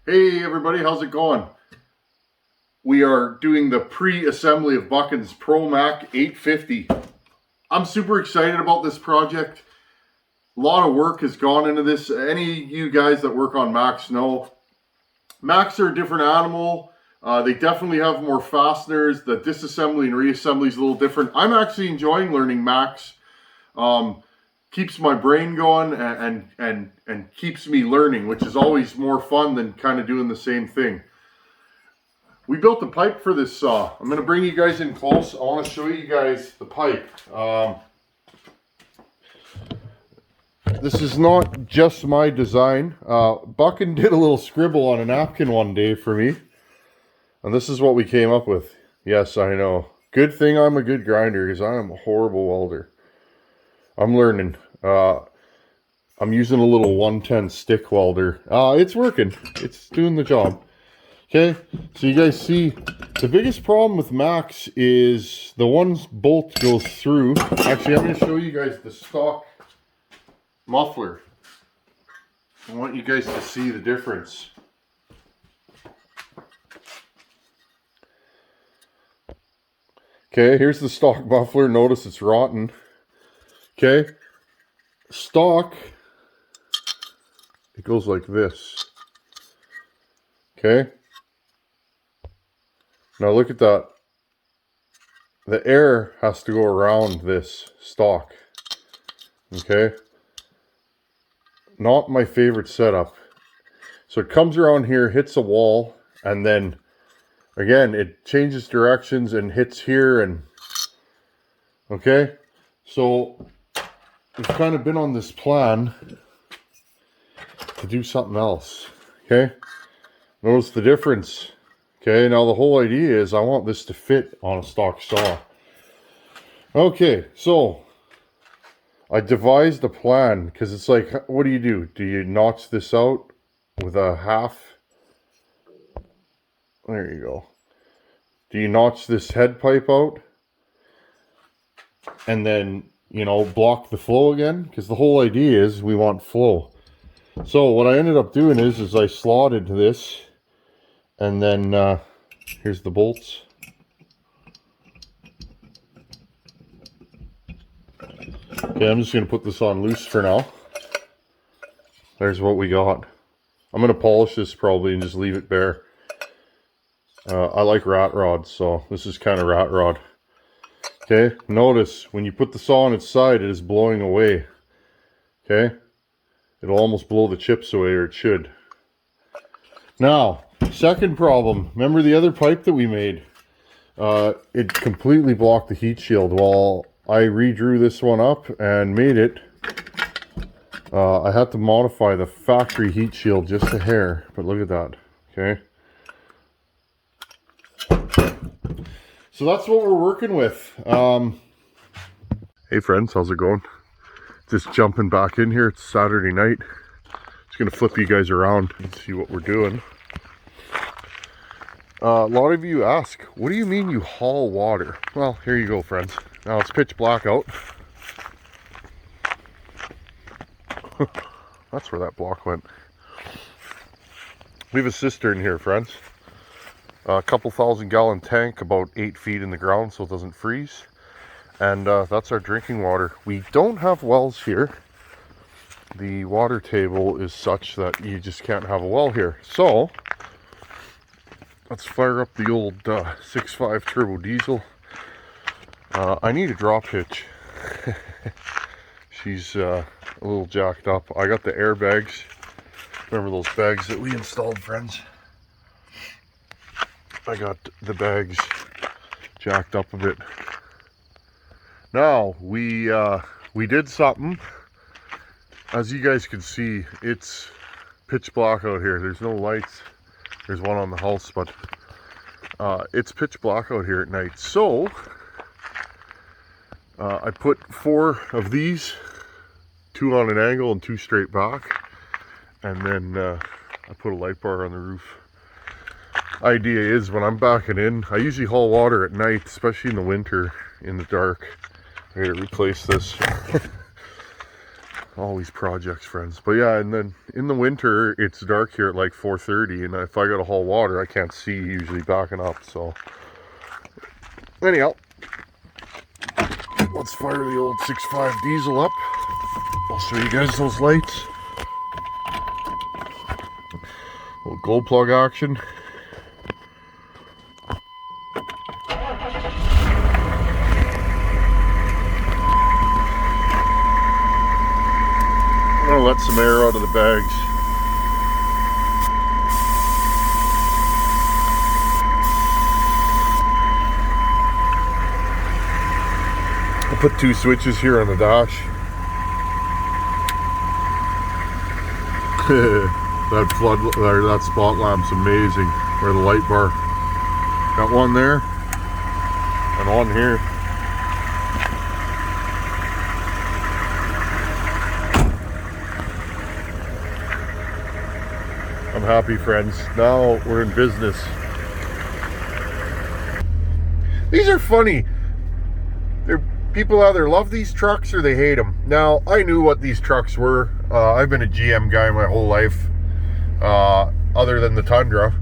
Hey everybody, how's it going? We are doing the pre-assembly of Buckins Pro Mac 850. I'm super excited about this project. A lot of work has gone into this. Any of you guys that work on Macs know, Macs are a different animal. They definitely have more fasteners. The disassembly and reassembly is a little different. I'm actually enjoying learning Macs. Keeps my brain going and keeps me learning, which is always more fun than kind of doing the same thing. We built the pipe for this saw. I'm going to bring you guys in close. I want to show you guys the pipe. This is not just my design. Buckin did a little scribble on a napkin one day for me, and this is what we came up with. Yes, I know. Good thing I'm a good grinder, because I am a horrible welder. I'm learning. I'm using a little 110 stick welder. It's working. It's doing the job. Okay, so you guys see, the biggest problem with Macs is the one bolt goes through. Actually, I'm going to show you guys the stock muffler. I want you guys to see the difference. Okay, here's the stock muffler. Notice it's rotten. Okay, stock, it goes like this. Okay, now look at that. The air has to go around this stock. Okay, not my favorite setup. So it comes around here, hits a wall, and then again it changes directions and hits here. And okay, so we've kind of been on this plan to do something else. Okay, notice the difference. Okay, now the whole idea is I want this to fit on a stock saw. Okay, so I devised a plan, because it's like, what do? Do you notch this out with a half? There you go. Do you notch this head pipe out and then, you know, block the flow again? Because the whole idea is we want flow. So what I ended up doing is I slotted this, and then here's the bolts. Okay, I'm just going to put this on loose for now. There's what we got. I'm going to polish this probably and just leave it bare. I like rat rods, so this is kind of rat rod. Okay, notice when you put the saw on its side, it is blowing away. Okay, it'll almost blow the chips away, or it should. Now, second problem. Remember the other pipe that we made? It completely blocked the heat shield. Well, I redrew this one up and made it. I had to modify the factory heat shield just a hair, but look at that. Okay. So that's what we're working with. Hey friends, how's it going? Just jumping back in here. It's Saturday night. Just gonna flip you guys around and see what we're doing. A lot of you ask, what do you mean you haul water? Well, here you go, friends. Now it's pitch black out. That's where that block went. We have a cistern here, friends. A couple 1,000-gallon tank, about 8 feet in the ground so it doesn't freeze. And that's our drinking water. We don't have wells here. The water table is such that you just can't have a well here. So let's fire up the old 6.5 turbo diesel. I need a drop hitch. She's a little jacked up. I got the airbags. Remember those bags that we installed, friends? I got the bags jacked up a bit. Now we did something. As you guys can see, it's pitch black out here. There's no lights. There's one on the house, but it's pitch black out here at night. So I put 4 of these, 2 on an angle and 2 straight back, and then I put a light bar on the roof. Idea is when I'm backing in, I usually haul water at night, especially in the winter in the dark. I gotta replace this. Always projects, friends. But yeah, and then in the winter, it's dark here at like 4:30, and if I got to haul water, I can't see usually backing up. So anyhow, let's fire the old 6.5 diesel up. I'll show you guys those lights. Little glow plug action. I'm gonna let some air out of the bags. I'll put 2 switches here on the dash. That spot lamp's amazing. Or the light bar. Got one there and one here. I'm happy, friends. Now we're in business. These are funny. People either love these trucks or they hate them. Now, I knew what these trucks were. I've been a GM guy my whole life, other than the Tundra.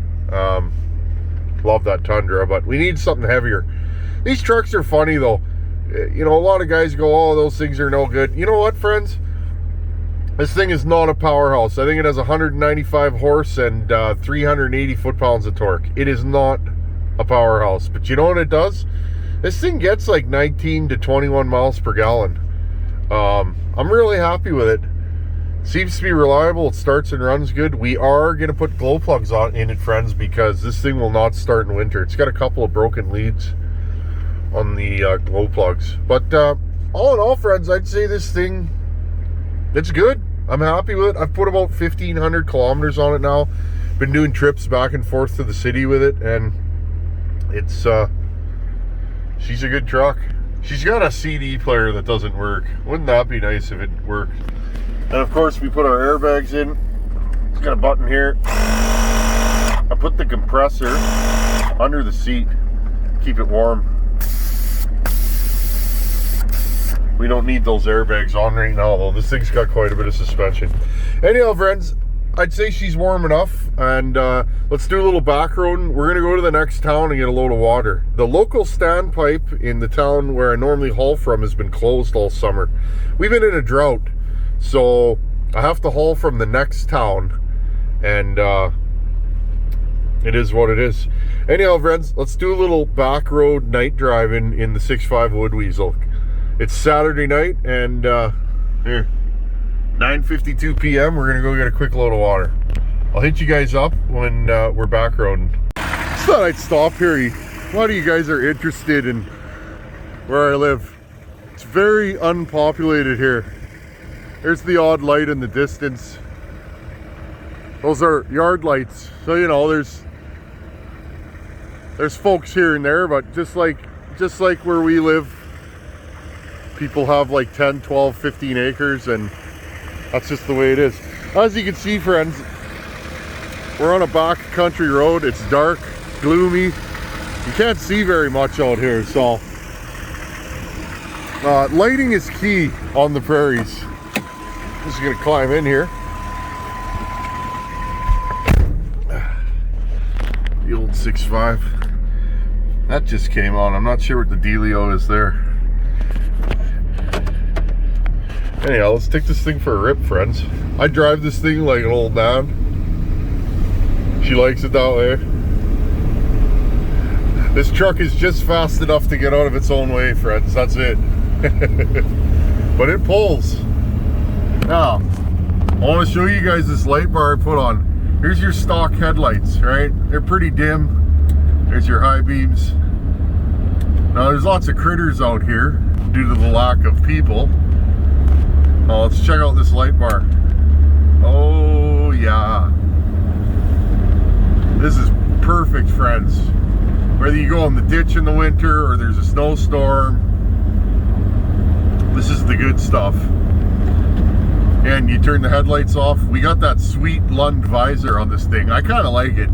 Love that Tundra, but we need something heavier. These trucks are funny, though. You know, a lot of guys go, oh, those things are no good. You know what, friends? This thing is not a powerhouse. I think it has 195 horse and 380 foot-pounds of torque. It is not a powerhouse. But you know what it does? This thing gets like 19 to 21 miles per gallon. I'm really happy with it. Seems to be reliable. It starts and runs good. We are going to put glow plugs in it, friends, because this thing will not start in winter. It's got a couple of broken leads on the glow plugs. But all in all, friends, I'd say this thing, it's good. I'm happy with it. I've put about 1,500 kilometers on it now. Been doing trips back and forth to the city with it, and it's... she's a good truck. She's got a CD player that doesn't work. Wouldn't that be nice if it worked? And of course, we put our airbags in. It's got a button here. I put the compressor under the seat, keep it warm. We don't need those airbags on right now, though. This thing's got quite a bit of suspension. Anyhow, friends, I'd say she's warm enough, and let's do a little back road. We're gonna go to the next town and get a load of water. The local standpipe in the town where I normally haul from has been closed all summer. We've been in a drought, so I have to haul from the next town, and it is what it is. Anyhow, friends, let's do a little back road night driving in the 6.5 Wood Weasel. It's Saturday night, and here, 9:52 p.m. We're gonna go get a quick load of water. I'll hit you guys up when we're back roading. Just thought I'd stop here. A lot of you guys are interested in where I live. It's very unpopulated here. There's the odd light in the distance. Those are yard lights. So, you know, there's folks here and there, but just like where we live, people have like 10, 12, 15 acres, and that's just the way it is. As you can see, friends, we're on a back country road. It's dark, gloomy. You can't see very much out here, so lighting is key on the prairies. Just gonna climb in here. The old 6.5. That just came on. I'm not sure what the dealio is there. Anyhow, let's take this thing for a rip, friends. I drive this thing like an old man. She likes it that way. This truck is just fast enough to get out of its own way, friends. That's it. But it pulls. Now, I want to show you guys this light bar I put on. Here's your stock headlights, right? They're pretty dim. There's your high beams. Now, there's lots of critters out here due to the lack of people. Oh, let's check out this light bar. Oh, yeah. This is perfect, friends. Whether you go in the ditch in the winter or there's a snowstorm, this is the good stuff. And you turn the headlights off. We got that sweet Lund visor on this thing. I kind of like it.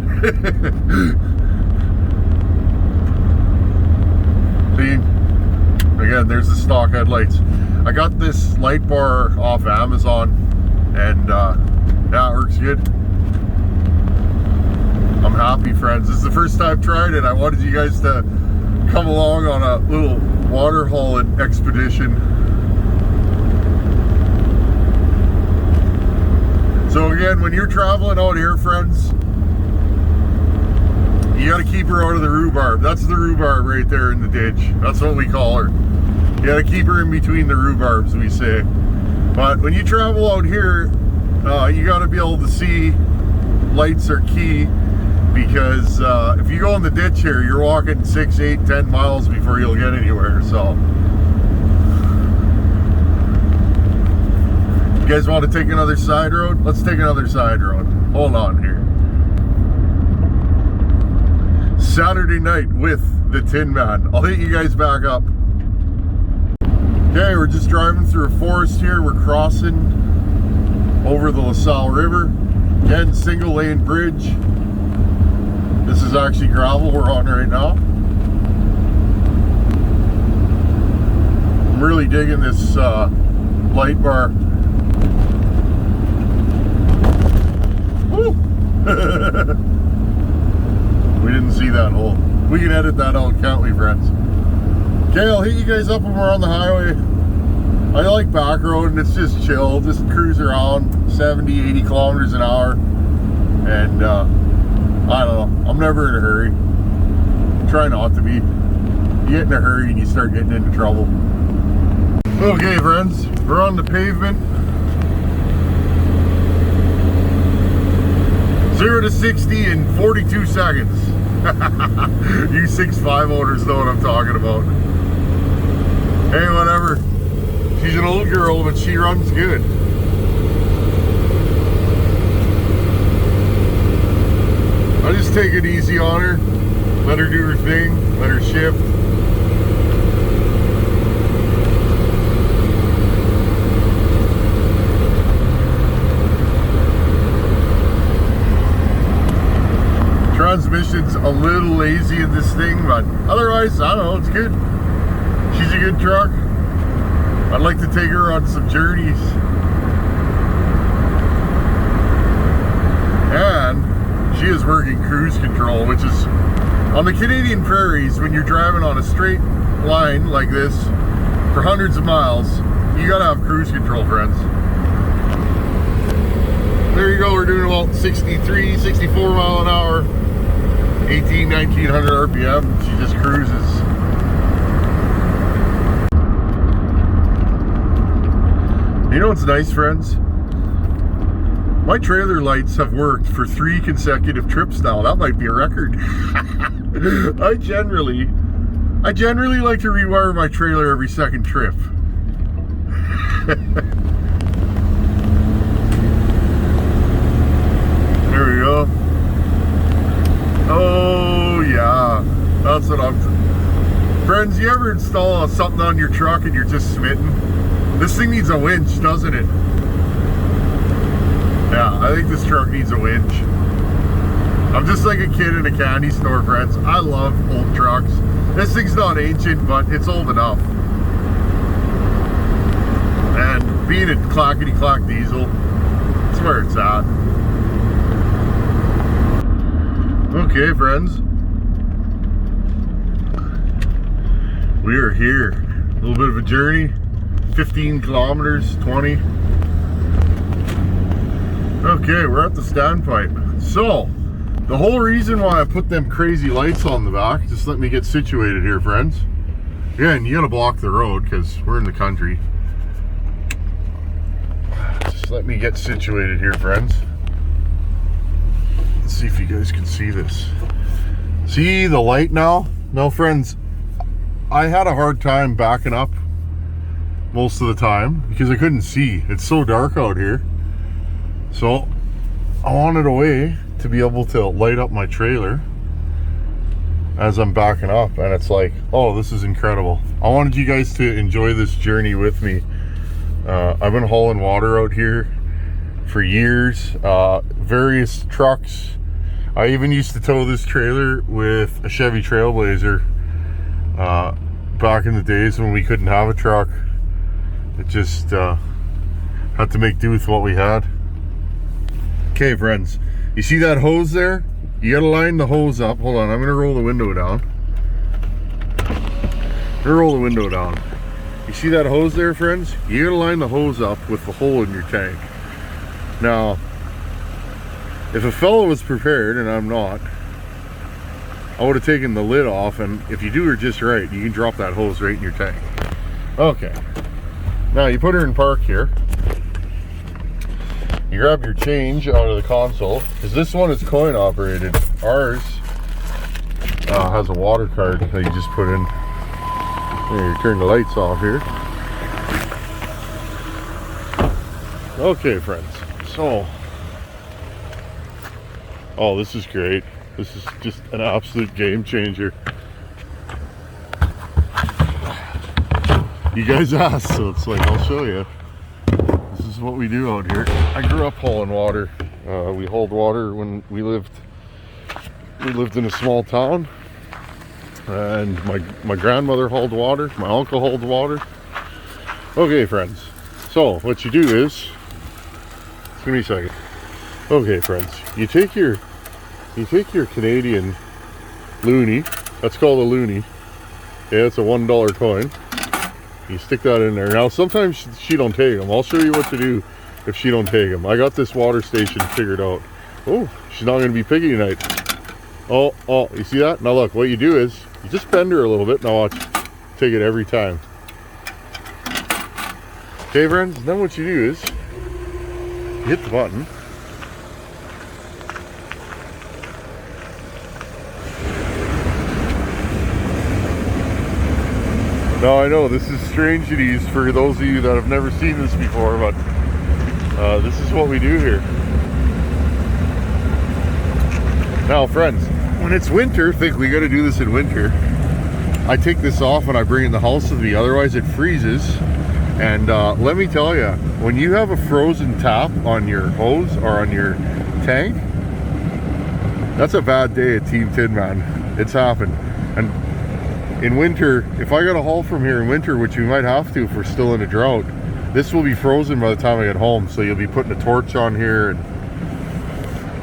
See? Again, there's the stock headlights. I got this light bar off Amazon, and yeah, it works good. I'm happy, friends. This is the first time I've tried it. I wanted you guys to come along on a little water hauling expedition. So again, when you're traveling out here, friends, you got to keep her out of the rhubarb. That's the rhubarb right there in the ditch. That's what we call her. You got to keep her in between the rhubarbs, we say. But when you travel out here, you got to be able to see. Lights are key, because if you go in the ditch here, you're walking 6, 8, 10 miles before you'll get anywhere. So you guys want to take another side road? Let's take another side road. Hold on here. Saturday night with the Tin Man. I'll hit you guys back up. Okay, we're just driving through a forest here. We're crossing over the LaSalle River. Again, single lane bridge. This is actually gravel we're on right now. I'm really digging this light bar. Woo! We didn't see that hole. We can edit that out, can't we, friends? Okay, I'll hit you guys up when we're on the highway. I like back road, and it's just chill. Just cruise around 70, 80 kilometers an hour. And I don't know. I'm never in a hurry. Try not to be. You get in a hurry and you start getting into trouble. Okay, friends, we're on the pavement. 0 to 60 in 42 seconds. You 6'5" owners know what I'm talking about. Hey, whatever. She's an old girl, but she runs good. I just take it easy on her. Let her do her thing. Let her shift. Transmission's a little lazy in this thing, but otherwise, I don't know, it's good. She's a good truck. I'd like to take her on some journeys. And she is working cruise control, which is on the Canadian prairies. When you're driving on a straight line like this for hundreds of miles, you gotta have cruise control, friends. There you go, we're doing about 63, 64 mile an hour, 1900 RPM. She just cruises. You know what's nice, friends? My trailer lights have worked for 3 consecutive trips now. That might be a record. I generally like to rewire my trailer every second trip. There we go. Oh yeah, that's what I'm. Friends, you ever install something on your truck and you're just smitten? This thing needs a winch, doesn't it? Yeah, I think this truck needs a winch. I'm just like a kid in a candy store, friends. I love old trucks. This thing's not ancient, but it's old enough. And being a clackety-clack diesel, that's where it's at. Okay, friends. We are here. A little bit of a journey. 15 kilometers, 20. Okay, we're at the standpipe. So, the whole reason why I put them crazy lights on the back, just let me get situated here, friends. Again, you gotta block the road because we're in the country. Just let me get situated here, friends. Let's see if you guys can see this. See the light now? Now, friends, I had a hard time backing up most of the time because I couldn't see. It's so dark out here. So I wanted a way to be able to light up my trailer as I'm backing up, and it's like, oh, this is incredible. I wanted you guys to enjoy this journey with me. I've been hauling water out here for years, various trucks. I even used to tow this trailer with a Chevy Trailblazer back in the days when we couldn't have a truck. It just had to make do with what we had. Okay, friends, you see that hose there? You gotta line the hose up. Hold on, I'm gonna roll the window down. You see that hose there, friends? You gotta line the hose up with the hole in your tank. Now, if a fellow was prepared, and I'm not, I would have taken the lid off, and if you do her just right, you can drop that hose right in your tank. Okay. Now you put her in park here. You grab your change out of the console, because this one is coin operated. Ours has a water card that you just put in. There, you turn the lights off here. Okay, friends. So, oh, this is great. This is just an absolute game changer. You guys asked, so it's like, I'll show you. This is what we do out here. I grew up hauling water. We hauled water when we lived in a small town. And my grandmother hauled water. My uncle hauled water. Okay, friends. So, what you do is, give me a second. Okay, friends. You take your Canadian loonie. That's called a loonie. Yeah, it's a $1 coin. You stick that in there. Now, sometimes she don't take them. I'll show you what to do if she don't take them. I got this water station figured out. Oh, she's not going to be piggy tonight. Oh, you see that? Now look, what you do is, you just bend her a little bit. Now watch, take it every time. Okay, friends, then what you do is, you hit the button. Now I know this is strange for those of you that have never seen this before, but this is what we do here. Now, friends, when it's winter, think we got to do this in winter. I take this off and I bring it in the house with me, otherwise it freezes. And let me tell you, when you have a frozen tap on your hose or on your tank, that's a bad day at Team Tin Man. It's happened. And in winter, if I got to haul from here in winter, which we might have to if we're still in a drought, this will be frozen by the time I get home. So you'll be putting a torch on here, and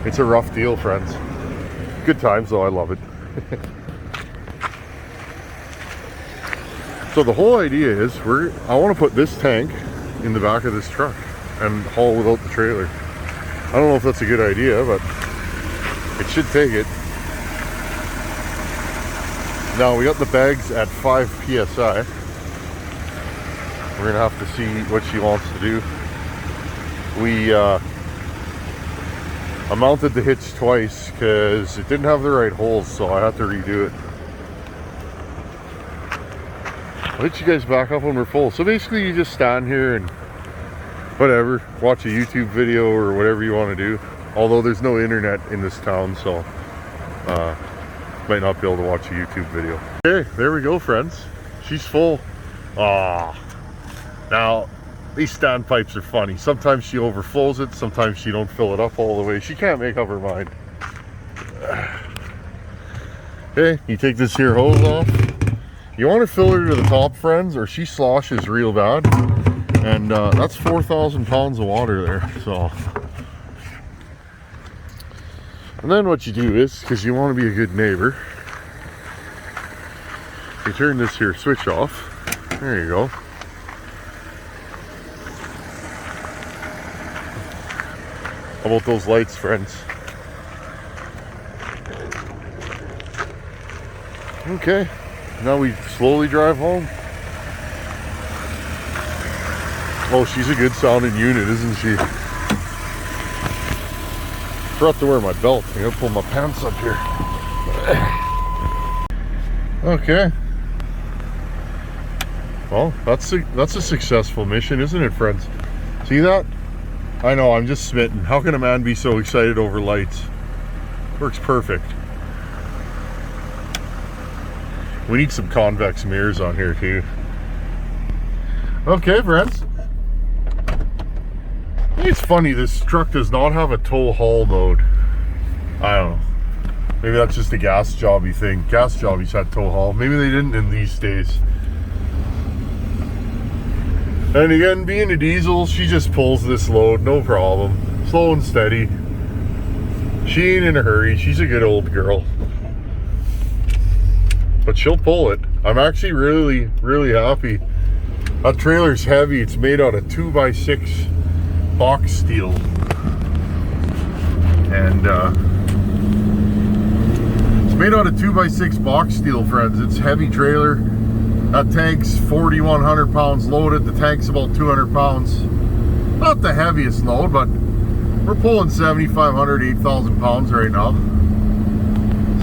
it's a rough deal, friends. Good times though, I love it. So the whole idea is, I want to put this tank in the back of this truck and haul without the trailer. I don't know if that's a good idea, but it should take it. Now we got the bags at 5 psi. We're gonna have to see what she wants to do. I mounted the hitch twice because it didn't have the right holes, so I had to redo it. I'll hit you guys back up when we're full. So basically you just stand here and whatever, watch a YouTube video or whatever you want to do. Although there's no internet in this town, so might not be able to watch a YouTube video. Okay, there we go, friends. She's full. Now these standpipes are funny. Sometimes she overflows it, sometimes she don't fill it up all the way. She can't make up her mind. Okay, you take this here hose off. You want to fill her to the top, friends, or she sloshes real bad. And that's 4,000 pounds of water there, so. And then what you do is, because you want to be a good neighbor, you turn this here switch off. There you go. How about those lights, friends? Okay, now we slowly drive home. Oh, she's a good sounding unit, isn't she? Forgot to wear my belt. I gotta pull my pants up here. Okay. Well, that's a successful mission, isn't it, friends? See that? I know, I'm just smitten. How can a man be so excited over lights? Works perfect. We need some convex mirrors on here too. Okay, friends. I think it's funny, this truck does not have a tow haul mode. I don't know. Maybe that's just a gas jobby thing. Gas jobbies had tow haul. Maybe they didn't in these days. And again, being a diesel, she just pulls this load, no problem. Slow and steady. She ain't in a hurry. She's a good old girl. But she'll pull it. I'm actually really, really happy. That trailer's heavy. It's made out of 2x6 box steel. And it's made out of 2x6 box steel, friends. It's heavy trailer. That tank's 4,100 pounds loaded. The tank's about 200 pounds. Not the heaviest load, but we're pulling 7,500, 8,000 pounds right now.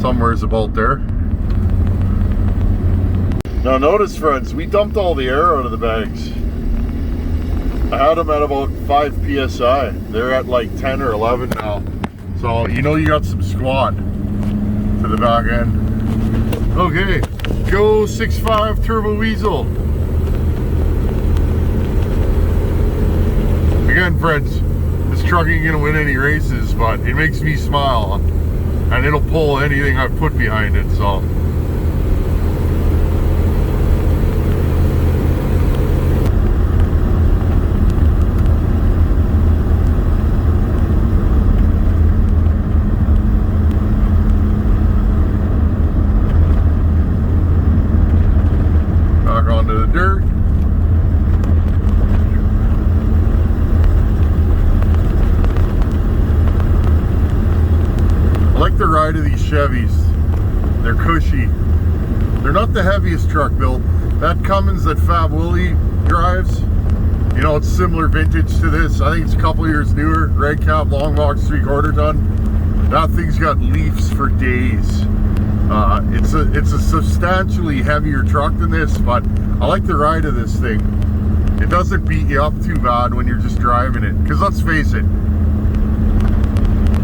Somewhere's about there. Now notice, friends, we dumped all the air out of the bags. I had them at about 5 psi. They're at like 10 or 11 now. So you know you got some squat to the back end. Okay, go 6.5 Turbo Weasel. Again, friends, this truck ain't gonna win any races, but it makes me smile. And it'll pull anything I've put behind it, so. Dirt. I like the ride of these Chevys. They're cushy. They're not the heaviest truck built. That Cummins that Fab Willie drives, you know, it's similar vintage to this. I think it's a couple years newer. Red cap, long box, 3/4 ton. That thing's got leafs for days. It's a substantially heavier truck than this, but I like the ride of this thing. It doesn't beat you up too bad when you're just driving it. Because let's face it,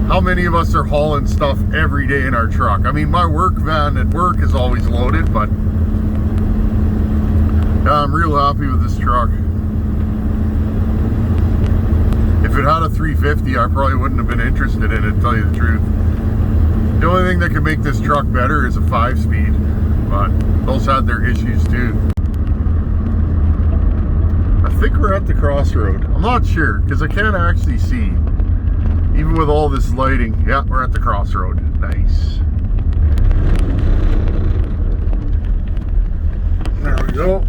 how many of us are hauling stuff every day in our truck? I mean, my work van at work is always loaded, but yeah, I'm real happy with this truck. If it had a 350, I probably wouldn't have been interested in it, to tell you the truth. The only thing that could make this truck better is a 5-speed, but those had their issues too. I think we're at the crossroad. I'm not sure, because I can't actually see. Even with all this lighting, yeah, we're at the crossroad. Nice. There we go.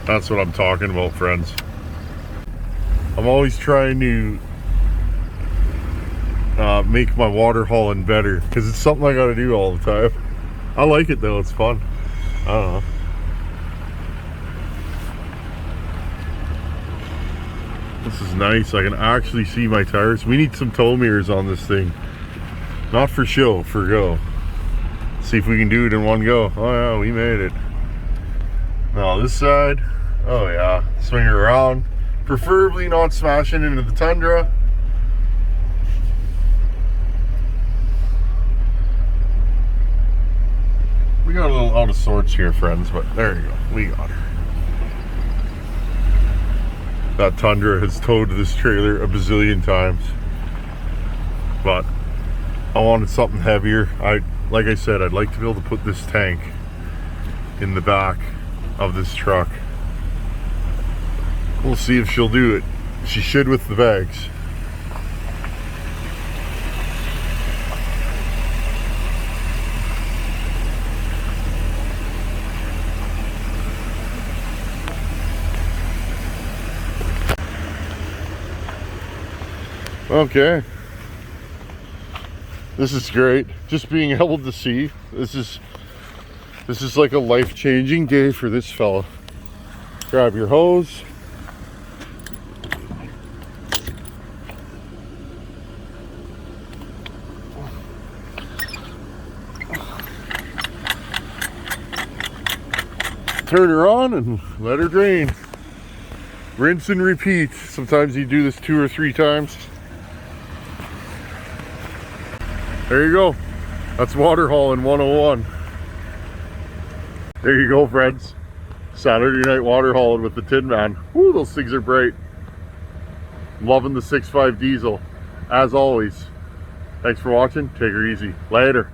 That's what I'm talking about, friends. I'm always trying to make my water hauling better, because it's something I gotta do all the time. I like it though, it's fun. I don't know. This is nice. I can actually see my tires. We need some tow mirrors on this thing. Not for show, for go. See if we can do it in one go. Oh yeah, we made it. Now this side. Oh yeah, swing it around. Preferably not smashing into the Tundra. We got a little out of sorts here, friends, but there you go. We got her. That Tundra has towed this trailer a bazillion times. But I wanted something heavier. Like I said, I'd like to be able to put this tank in the back of this truck. We'll see if she'll do it. She should with the bags. Okay. This is great. Just being able to see. This is like a life-changing day for this fella. Grab your hose. Turn her on and let her drain. Rinse and repeat. Sometimes you do this 2 or 3 times. There you go. That's water hauling 101. There you go, friends. Saturday night water hauling with the Tin Man. Woo, those things are bright. Loving the 6.5 diesel, as always. Thanks for watching. Take her easy. Later.